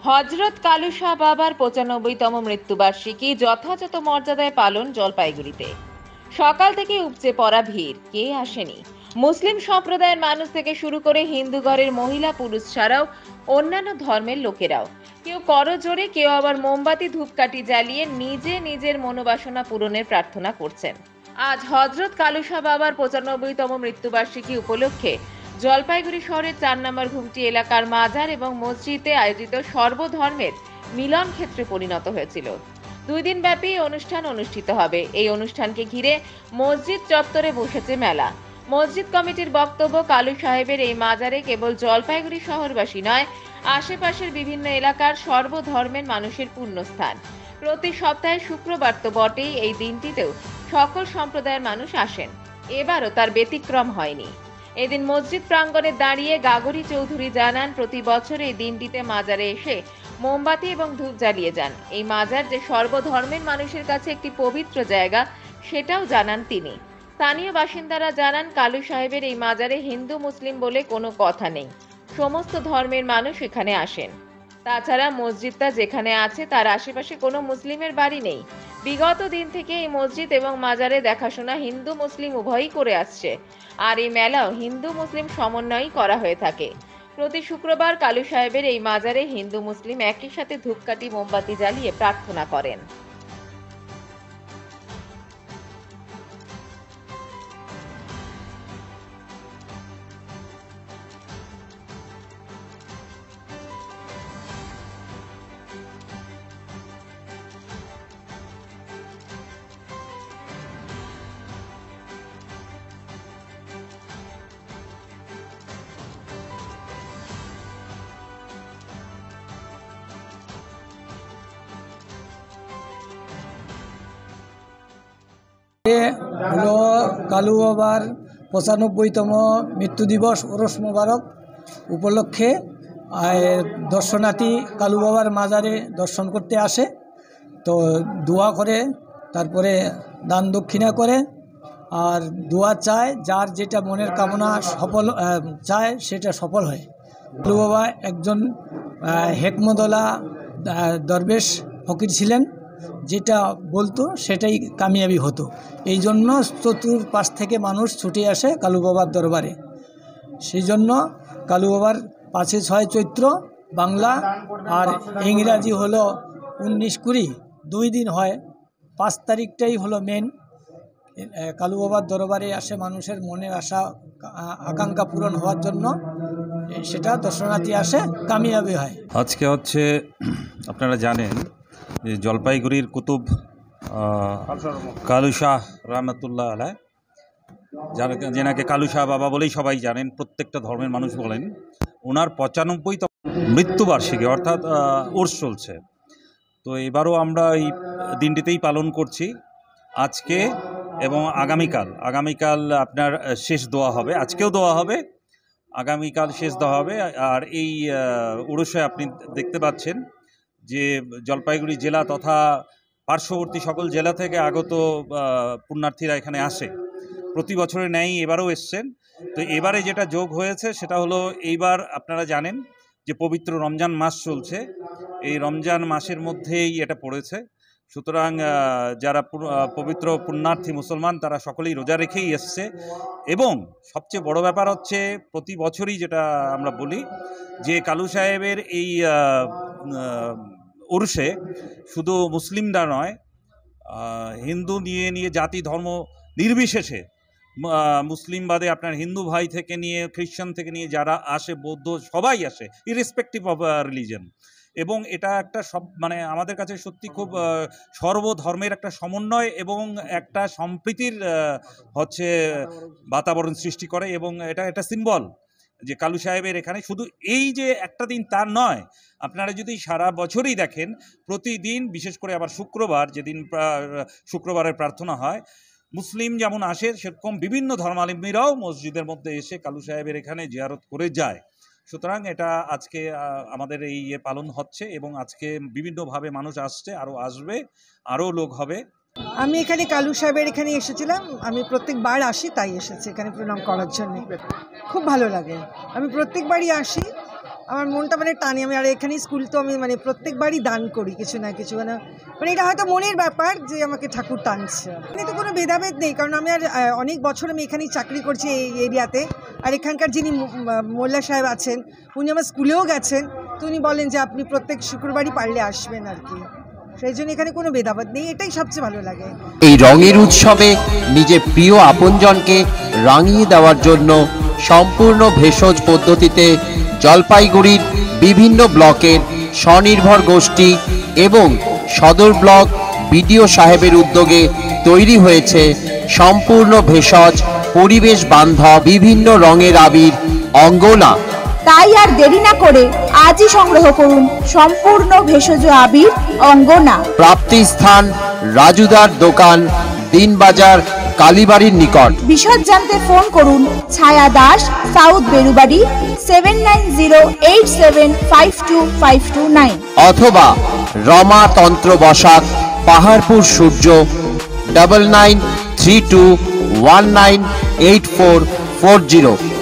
হযরত কালু শাহ বাবার ৯৫তম মৃত্যুবার্ষিকী যথাযথ মর্যাদায় পালন জলপাইগুড়িতে। সকাল থেকে উপচে পড়া ভিড়, কে আসেনি? মুসলিম সম্প্রদায়ের মানুষ থেকে শুরু করে হিন্দু ঘরের মহিলা পুরুষ ছাড়াও অন্যান্য ধর্মের লোকেরাও। কেউ করজোড়ে, কেউ আবার মোমবাতি ধূপকাঠি জ্বালিয়ে নিজে নিজের মনোবাসনা পূরণের প্রার্থনা করছেন। আজ হযরত কালু শাহ বাবার ৯৫তম মৃত্যুবার্ষিকী উপলক্ষে জলপাইগুড়ি শহরের ৪ নম্বর ঘুমটি এলাকার মাজার এবং মসজিদে আয়োজিত সর্বধর্মের মিলন ক্ষেত্রে পরিণত হয়েছিল। ২ দিন ব্যাপী অনুষ্ঠান অনুষ্ঠিত হবে। এই অনুষ্ঠানকে ঘিরে মসজিদ চত্বরে বসেছে মেলা। মসজিদ কমিটির বক্তব্য, কালু সাহেবের এই মাজারে কেবল জলপাইগুড়ি শহরবাসী নয়, আশেপাশের বিভিন্ন এলাকার সর্বধর্মের মানুষের পুণ্যস্থান। প্রতি সপ্তাহে শুক্রবার তো বটেই, এই দিনটিতেও সকল সম্প্রদায়ের মানুষ আসেন। এবারও তার ব্যতিক্রম হয়নি। এদিন মসজিদ প্রাঙ্গণে দাঁড়িয়ে গাগরি চৌধুরী জানান, প্রতি বছর এই দিনটিতে মাজারে এসে মোমবাতি এবং ধূপ জ্বালিয়ে যান। এই মাজার যে সর্বধর্মের মানুষের কাছে একটি পবিত্র জায়গা, সেটাও জানান তিনি। স্থানীয় বাসিন্দারা জানান, কালু সাহেবের এই মাজারে হিন্দু মুসলিম বলে কোনো কথা নেই, সমস্ত ধর্মের মানুষ এখানে আসেন। তাছাড়া মসজিদটা যেখানে আছে তার আশেপাশে কোনো মুসলিমের বাড়ি নেই। বিগত দিন থেকে এই মসজিদ এবং মাজারে দেখাশোনা হিন্দু মুসলিম উভয়ই করে আসছে। আর এই মেলাও হিন্দু মুসলিম সমন্বয়ই করা হয়ে থাকে। প্রতি শুক্রবার কালু সাহেবের এই মাজারে হিন্দু মুসলিম একই সাথে ধূপকাঠি মোমবাতি জ্বালিয়ে প্রার্থনা করেন। হলো কালু বাবার ৯৫তম মৃত্যু দিবস ওরস মোবারক উপলক্ষে দর্শনার্থী কালু বাবার মাজারে দর্শন করতে আসে। তো দোয়া করে, তারপরে দান দক্ষিণা করে, আর দোয়া চায়, যার যেটা মনের কামনা সফল চায় সেটা সফল হয়। কালু বাবা একজন হেকমতওয়ালা দরবেশ ফকির ছিলেন, যেটা বলতো সেটাই কামিয়াবি হতো। এই জন্য চতুর্পাশ থেকে মানুষ ছুটে আসে কালু বাবার দরবারে। সেই জন্য কালু বাবার ৫-৬ চৈত্র বাংলা আর ইংরাজি হলো ১৯-২০, ২ দিন হয়। ৫ তারিখটাই হলো মেন। কালু বাবার দরবারে আসে মানুষের মনের আশা আকাঙ্ক্ষা পূরণ হওয়ার জন্য, সেটা দর্শনার্থী আসে, কামিয়াবি হয়। আজকে হচ্ছে আপনারা জানেন যে জলপাইগুড়ির কুতুব কালু শাহ রহমতুল্লাহ আলাহ, যেনাকে কালু শাহ বাবা বলেই সবাই জানেন, প্রত্যেকটা ধর্মের মানুষ বলেন, ওনার ৯৫তম মৃত্যুবার্ষিকী অর্থাৎ উর্স চলছে। তো এবারও আমরা এই দিনটিতেই পালন করছি, আজকে এবং আগামীকাল আপনার শেষ দোয়া হবে। আজকেও দোয়া হবে, আগামীকাল শেষ দোয়া হবে। আর এই উরুসে আপনি দেখতে পাচ্ছেন যে জলপাইগুড়ি জেলা তথা পার্শ্ববর্তী সকল জেলা থেকে আগত পুণ্যার্থীরা এখানে আসে। প্রতি বছরের ন্যায় এবারও এসছেন। তো এবারে যেটা যোগ হয়েছে সেটা হলো, এইবার আপনারা জানেন যে পবিত্র রমজান মাস চলছে, এই রমজান মাসের মধ্যেই এটা পড়েছে। সুতরাং যারা পবিত্র পুণ্যার্থী মুসলমান তারা সকলেই রোজা রেখেই এসছে। এবং সবচেয়ে বড় ব্যাপার হচ্ছে, প্রতি বছরই যেটা আমরা বলি যে কালু সাহেবের এই উরুসে শুধু মুসলিমরা নয়, হিন্দু নিয়ে জাতি ধর্ম নির্বিশেষে, মুসলিম বাদে আপনার হিন্দু ভাই থেকে নিয়ে খ্রিশ্চান থেকে নিয়ে যারা আসে, বৌদ্ধ সবাই আসে, ইররেসপেক্টিভ অফ রিলিজন। এবং এটা একটা মানে আমাদের কাছে সত্যি খুব সর্বধর্মের একটা সমন্বয় এবং একটা সম্প্রীতির হচ্ছে বাতাবরণ সৃষ্টি করে। এবং এটা একটা সিম্বল যে কালু সাহেবের এখানে শুধু এই যে একটা দিন তার নয়, আপনারা যদি সারা বছরই দেখেন, প্রতিদিন, বিশেষ করে আবার শুক্রবার, যেদিন শুক্রবারের প্রার্থনা হয়, মুসলিম যেমন আসে সেরকম বিভিন্ন ধর্মাবলম্বীরাও মসজিদের মধ্যে এসে কালু সাহেবের এখানে জিয়ারত করে যায়। সুতরাং এটা আজকে আমাদের এই পালন হচ্ছে এবং আজকে বিভিন্নভাবে মানুষ আসছে, আরও আসবে, আরও লোক হবে। আমি এখানে কালু সাহেবের এখানে এসেছিলাম, আমি প্রত্যেকবার আসি, তাই এসেছি এখানে প্রণাম করার জন্য। খুব ভালো লাগে, আমি প্রত্যেকবারই আসি, আমার মনটা মানে টানে। আমি আর এখানে স্কুল তো আমি মানে প্রত্যেকবারই দান করি কিছু না কিছু, মানে এটা হয়তো মনের ব্যাপার যে আমাকে ঠাকুর টানছে। এখানে তো কোনো ভেদাভেদ নেই, কারণ আমি আর অনেক বছর আমি এখানেই চাকরি করছি এই এরিয়াতে। আর এখানকার যিনি মোল্লা সাহেব আছেন, উনি আমার স্কুলেও গেছেন, তো উনি বলেন যে আপনি প্রত্যেক শুক্রবারই পারলে আসবেন আর কি। সেই জন্য এখানে কোনো ভেদাভেদ নেই, এটাই সবচেয়ে ভালো লাগে। এই রঙের উৎসবে নিজের প্রিয় আপনজনকে রাঙিয়ে দেওয়ার জন্য সম্পূর্ণ ভেষজ পদ্ধতিতে জলপাইগুড়ির বিভিন্ন ব্লকের স্বনির্ভর গোষ্ঠী এবং সদর ব্লক বিডিও সাহেবের উদ্যোগে তৈরি হয়েছে সম্পূর্ণ ভেষজ পরিবেশ বান্ধব বিভিন্ন রঙের আবির অঙ্গনা। তাই আর দেরি না করে আজই সংগ্রহ করুন সম্পূর্ণ ভেষজ আবির অঙ্গনা। প্রাপ্তি স্থান রাজুদার দোকান, দিনবাজার, কালীবাড়ির নিকট। বিশদ জানতে ফোন করুন ছায়া দাস, সাউথ বেরুবাড়ি, 7908752529 অথবা রমা তন্ত্র বসাক, পাহাড়পুর সূর্য, 9932198440।